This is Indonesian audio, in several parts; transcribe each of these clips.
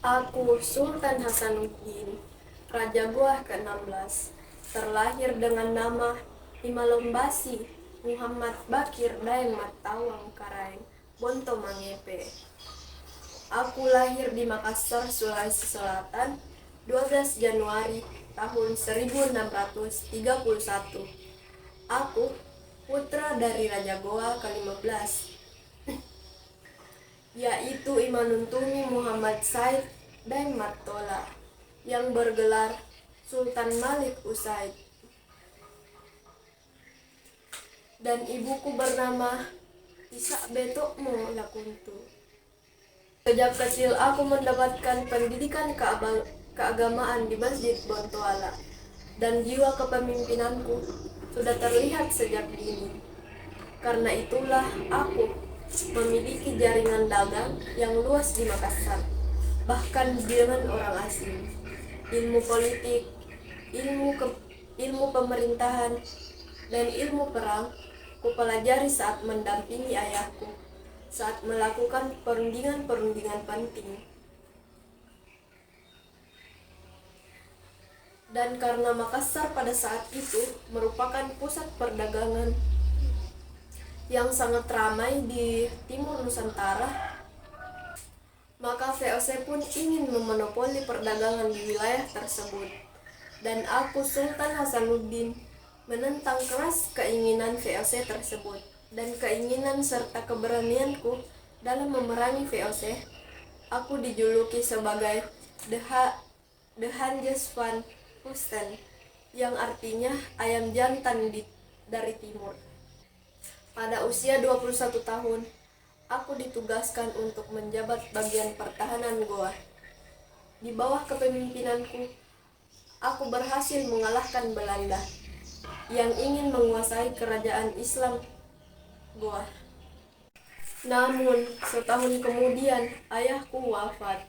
Aku, Sultan Hasanuddin, Raja Goa ke-16, terlahir dengan nama Himalombasi Muhammad Bakir Daeng Matawang Karaeng Bonto Mangepe. Aku lahir di Makassar, Sulawesi Selatan, 12 Januari tahun 1631. Aku putra dari Raja Goa ke-15, yaitu Imanuntuni Muhammad Said Daeng Matola, yang bergelar Sultan Malik Usaid, dan ibuku bernama Isa Betokmo Lakuntu. Sejak kecil aku mendapatkan pendidikan keagamaan di Masjid Bontoala, dan jiwa kepemimpinanku sudah terlihat sejak dini. Karena itulah aku memiliki jaringan dagang yang luas di Makassar, bahkan dengan orang asing. Ilmu politik, ilmu pemerintahan, dan ilmu perang kupelajari saat mendampingi ayahku saat melakukan perundingan-perundingan penting. Dan karena Makassar pada saat itu merupakan pusat perdagangan yang sangat ramai di timur Nusantara, maka VOC pun ingin memonopoli perdagangan di wilayah tersebut. Dan aku, Sultan Hasanuddin, menentang keras keinginan VOC tersebut, dan keinginan serta keberanianku dalam memerangi VOC. Aku dijuluki sebagai The Hanjes van Husten, yang artinya ayam jantan dari timur. Pada usia 21 tahun, aku ditugaskan untuk menjabat bagian pertahanan Goa. Di bawah kepemimpinanku, aku berhasil mengalahkan Belanda yang ingin menguasai kerajaan Islam Goa. Namun, setahun kemudian ayahku wafat,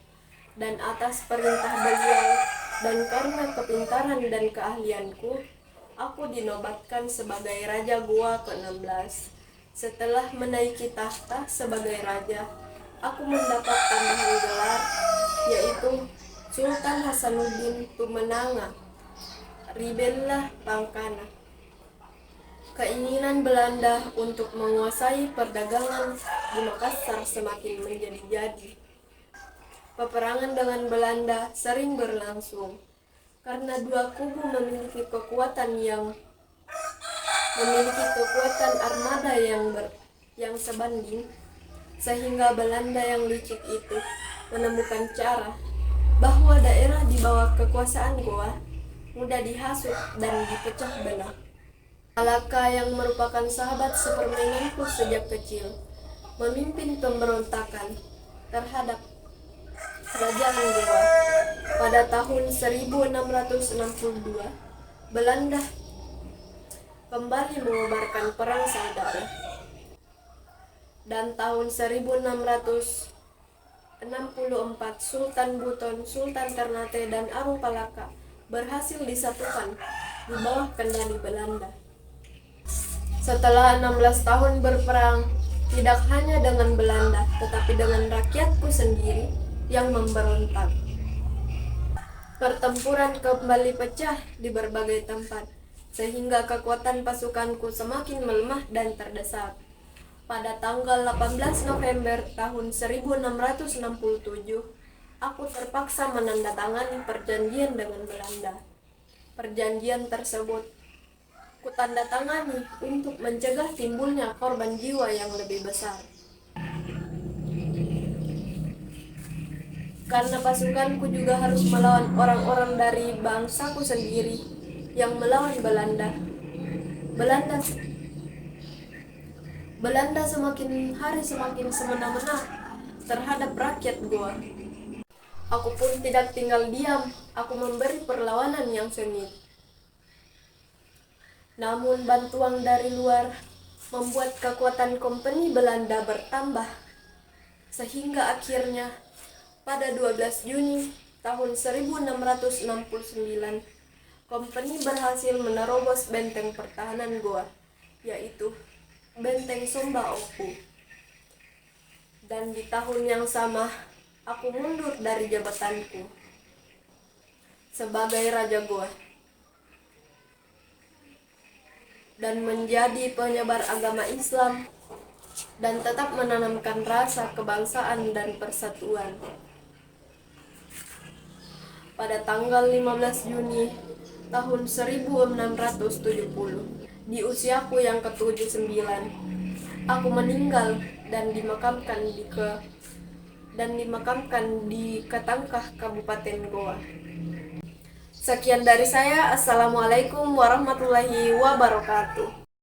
dan atas perintah beliau dan karena kepintaran dan keahlianku, aku dinobatkan sebagai Raja Goa ke-16. Setelah menaiki tahta sebagai raja, aku mendapat tambahan gelar, yaitu Sultan Hasanuddin Tumenanga Ribellah Pangkana. Keinginan Belanda untuk menguasai perdagangan di Makassar semakin menjadi-jadi. Peperangan dengan Belanda sering berlangsung karena dua kubu memiliki kekuatan armada yang sebanding, sehingga Belanda yang licik itu menemukan cara bahwa daerah di bawah kekuasaan Goa mudah dihasut dan dipecah belah. Malaka yang merupakan sahabat sepermainanku sejak kecil memimpin pemberontakan terhadap kerajaan Goa. Pada tahun 1662, Belanda kembali mengobarkan perang saudara. Dan tahun 1664, Sultan Buton, Sultan Ternate, dan Aru Palaka berhasil disatukan di bawah kendali Belanda. Setelah 16 tahun berperang, tidak hanya dengan Belanda, tetapi dengan rakyatku sendiri yang memberontak. Pertempuran kembali pecah di berbagai tempat, sehingga kekuatan pasukanku semakin melemah dan terdesak. Pada tanggal 18 November tahun 1667, aku terpaksa menandatangani perjanjian dengan Belanda. Perjanjian tersebut kutandatangani untuk mencegah timbulnya korban jiwa yang lebih besar. Karena pasukanku juga harus melawan orang-orang dari bangsaku sendiri yang melawan Belanda. Belanda semakin hari semakin semena-mena terhadap rakyat Goa. Aku pun tidak tinggal diam, aku memberi perlawanan yang sengit. Namun bantuan dari luar membuat kekuatan kompeni Belanda bertambah, sehingga akhirnya pada 12 Juni tahun 1669, kompeni berhasil menerobos benteng pertahanan Goa, yaitu Benteng Somba Oku. Dan di tahun yang sama, Aku mundur dari jabatanku sebagai Raja Goa dan menjadi penyebar agama Islam dan tetap menanamkan rasa kebangsaan dan persatuan. Pada tanggal 15 Juni tahun 1670, di usiaku yang ke-79, aku meninggal dan dimakamkan di Ketangkah, Kabupaten Goa. Sekian dari saya. Assalamualaikum warahmatullahi wabarakatuh.